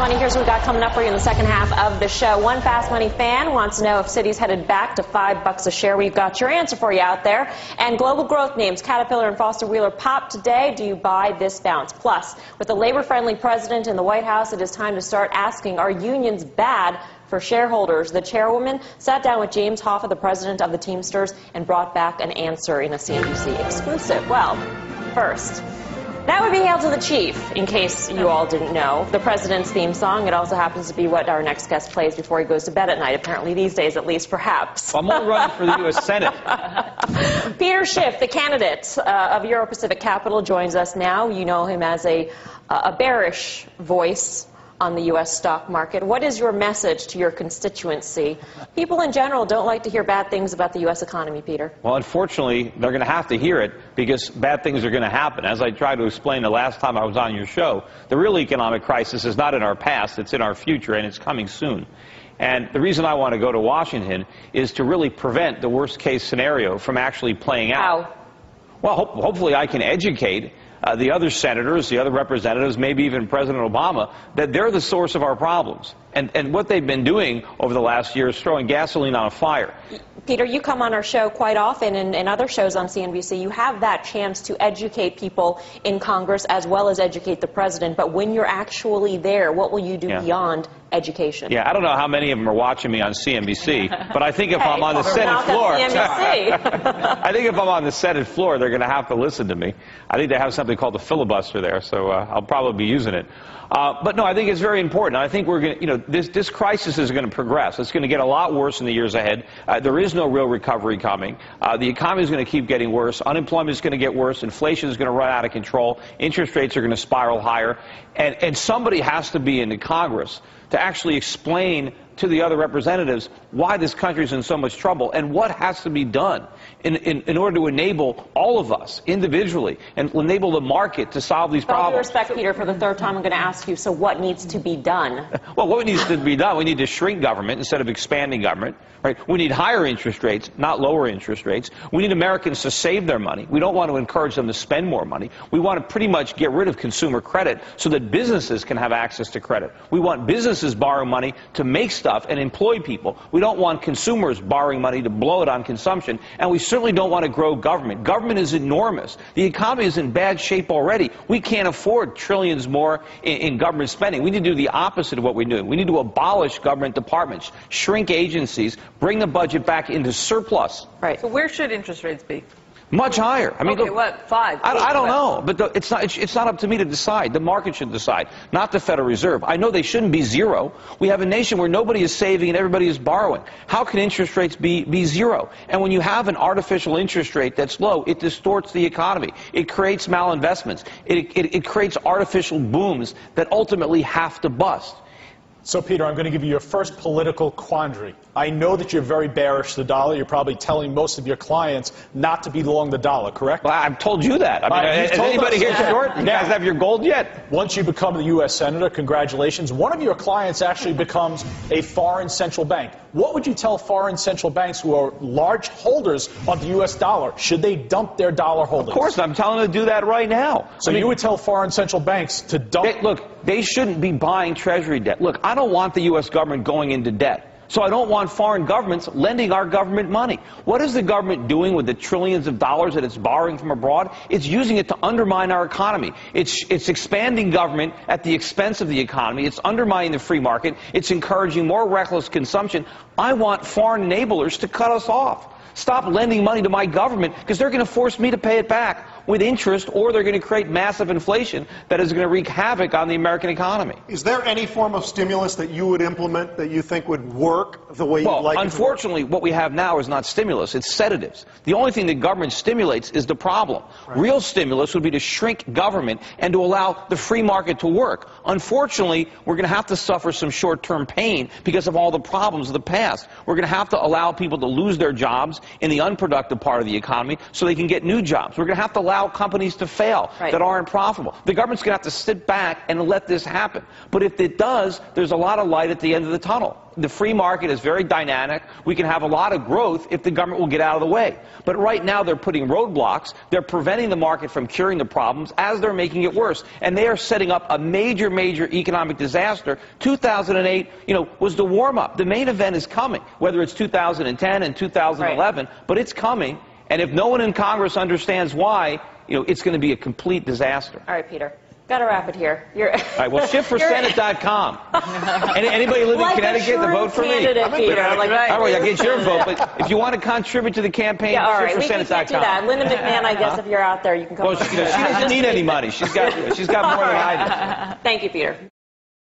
Money. Here's what we got coming up for you in the second half of the show. One Fast Money fan wants to know if Citi's headed back to $5 a share. We've got your answer for you out there. And global growth names, Caterpillar and Foster Wheeler, pop today. Do you buy this bounce? Plus, with the labor-friendly president in the White House, it is time to start asking, are unions bad for shareholders? The chairwoman sat down with James Hoffa, the president of the Teamsters, and brought back an answer in a CNBC exclusive. Well, first, that would be Hail to the Chief, in case you all didn't know. The president's theme song. It also happens to be what our next guest plays before he goes to bed at night, apparently these days at least, perhaps. I'm only running for the U.S. Senate. Peter Schiff, the candidate of Euro-Pacific Capital, joins us now. You know him as a bearish voice on the U.S. stock market. What is your message to your constituency? People in general don't like to hear bad things about the U.S. economy, Peter. Well, unfortunately, they're going to have to hear it because bad things are going to happen. As I tried to explain the last time I was on your show, the real economic crisis is not in our past, it's in our future, and it's coming soon. And the reason I want to go to Washington is to really prevent the worst-case scenario from actually playing out. How? Well, hopefully I can educate the other senators, the other representatives, maybe even President Obama, that they're the source of our problems. And what they've been doing over the last year is throwing gasoline on a fire. Peter, you come on our show quite often and other shows on CNBC. You have that chance to educate people in Congress as well as educate the president. But when you're actually there, what will you do beyond education? Yeah, I don't know how many of them are watching me on CNBC, but I think if I'm on the Senate floor, I think if I'm on the Senate floor, they're going to have to listen to me. I think they have something called the filibuster there, so I'll probably be using it. But no, I think it's very important. I think we're going to, you know, this crisis is going to progress. It's going to get a lot worse in the years ahead. There is no real recovery coming. The economy is going to keep getting worse. Unemployment is going to get worse. Inflation is going to run out of control. Interest rates are going to spiral higher. And somebody has to be in the Congress to actually explain to the other representatives why this country is in so much trouble and what has to be done in order to enable all of us individually and enable the market to solve these problems. With all due respect, Peter, for the third time I'm going to ask you, so what needs to be done? Well, what needs to be done, we need to shrink government instead of expanding government. Right? We need higher interest rates, not lower interest rates. We need Americans to save their money. We don't want to encourage them to spend more money. We want to pretty much get rid of consumer credit so that businesses can have access to credit. We want businesses borrowing money to make stuff and employ people. We don't want consumers borrowing money to blow it on consumption. And we certainly don't want to grow government. Government is enormous. The economy is in bad shape already. We can't afford trillions more in government spending. We need to do the opposite of what we do. We need to abolish government departments, shrink agencies, bring the budget back into surplus. Right. So where should interest rates be? Much higher. I mean, okay, look, what, 5? I don't know, but it's not up to me to decide. The market should decide, not the Federal Reserve. I know they shouldn't be zero. We have a nation where nobody is saving and everybody is borrowing. How can interest rates be zero? And when you have an artificial interest rate that's low, it distorts the economy. It creates malinvestments. It creates artificial booms that ultimately have to bust. So, Peter, I'm going to give you your first political quandary. I know that you're very bearish to the dollar. You're probably telling most of your clients not to be long the dollar, correct? Well, I've told you that. I mean, is anybody here short? You guys have your gold yet? Once you become the U.S. Senator, congratulations. One of your clients actually becomes a foreign central bank. What would you tell foreign central banks who are large holders of the U.S. dollar? Should they dump their dollar holdings? Of course, I'm telling them to do that right now. So you would tell foreign central banks to dump... Look, they shouldn't be buying Treasury debt. Look, I don't want the U.S. government going into debt. So I don't want foreign governments lending our government money. What is the government doing with the trillions of dollars that it's borrowing from abroad? It's using it to undermine our economy. It's expanding government at the expense of the economy. It's undermining the free market. It's encouraging more reckless consumption. I want foreign enablers to cut us off. Stop lending money to my government because they're going to force me to pay it back with interest, or they're going to create massive inflation that is going to wreak havoc on the American economy. Is there any form of stimulus that you would implement that you think would work the way you'd like it to work? Unfortunately, what we have now is not stimulus, it's sedatives. The only thing the government stimulates is the problem. Right. Real stimulus would be to shrink government and to allow the free market to work. Unfortunately, we're going to have to suffer some short-term pain because of all the problems of the past. We're going to have to allow people to lose their jobs in the unproductive part of the economy so they can get new jobs. We're going to have to allow companies to fail that aren't profitable. The government's going to have to sit back and let this happen. But if it does, there's a lot of light at the end of the tunnel. the free market is very dynamic. We can have a lot of growth if the government will get out of the way. But right now they're putting roadblocks. They're preventing the market from curing the problems as they're making it worse. And they are setting up a major, major economic disaster. 2008, was the warm-up. The main event is coming, whether it's 2010 and 2011, but it's coming. And if no one in Congress understands why, it's going to be a complete disaster. All right, Peter. Got to wrap it here. All right, well, SchiffForSenate.com. Anybody live in Connecticut to vote for me? Peter. All right, I'll get your vote. But if you want to contribute to the campaign, all right, we can't do SchiffForSenate.com. that. Linda McMahon, I guess, if you're out there, you can come. Well, she doesn't need any money. She's got more than I do. Thank you, Peter.